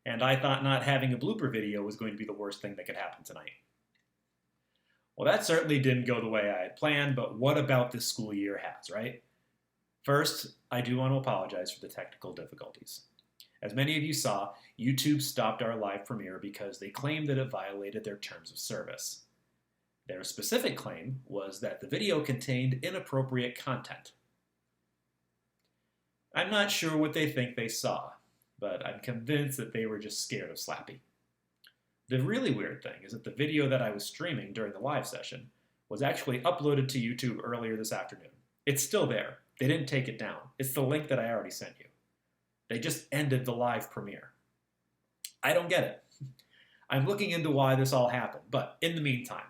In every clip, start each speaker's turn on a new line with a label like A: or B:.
A: and I thought not having a blooper video was going to be the worst thing that could happen tonight. Well, that certainly didn't go the way I had planned, but what about this school year has, right? First, I do want to apologize for the technical difficulties. As many of you saw, YouTube stopped our live premiere because they claimed that it violated their terms of service. Their specific claim was that the video contained inappropriate content. I'm not sure what they think they saw, but I'm convinced that they were just scared of Slappy. The really weird thing is that the video that I was streaming during the live session was actually uploaded to YouTube earlier this afternoon. It's still there. They didn't take it down. It's the link that I already sent you. They just ended the live premiere. I don't get it. I'm looking into why this all happened, but in the meantime,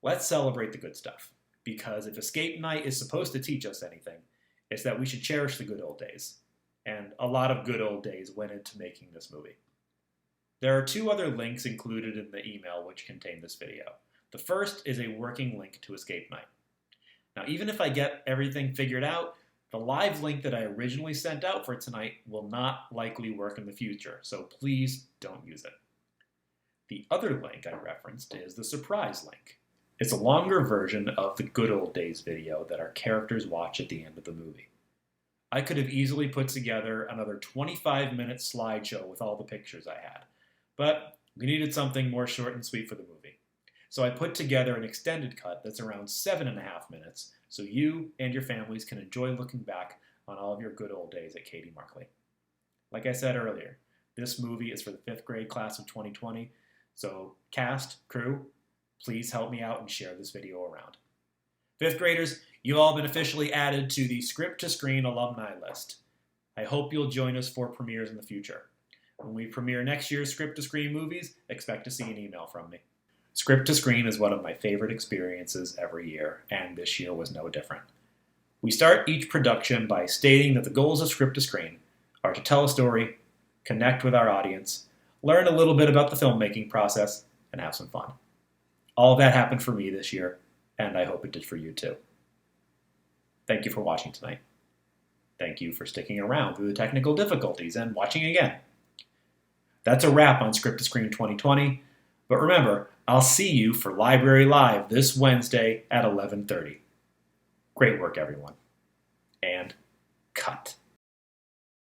A: let's celebrate the good stuff. Because if Escape Night is supposed to teach us anything, it's that we should cherish the good old days. And a lot of good old days went into making this movie. There are two other links included in the email which contain this video. The first is a working link to Escape Night. Now, even if I get everything figured out, the live link that I originally sent out for tonight will not likely work in the future, so please don't use it. The other link I referenced is the surprise link. It's a longer version of the good old days video that our characters watch at the end of the movie. I could have easily put together another 25-minute slideshow with all the pictures I had, but we needed something more short and sweet for the movie. So I put together an extended cut that's around 7.5 minutes, so you and your families can enjoy looking back on all of your good old days at Katie Markley. Like I said earlier, this movie is for the 5th grade class of 2020, so cast, crew, please help me out and share this video around. 5th graders, you've all been officially added to the Script to Screen alumni list. I hope you'll join us for premieres in the future. When we premiere next year's Script to Screen movies, expect to see an email from me. Script to Screen is one of my favorite experiences every year, and this year was no different. We start each production by stating that the goals of Script to Screen are to tell a story, connect with our audience, learn a little bit about the filmmaking process, and have some fun. All of that happened for me this year, and I hope it did for you too. Thank you for watching tonight. Thank you for sticking around through the technical difficulties and watching again. That's a wrap on Script to Screen 2020, but remember, I'll see you for Library Live this Wednesday at 11:30. Great work, everyone. And cut.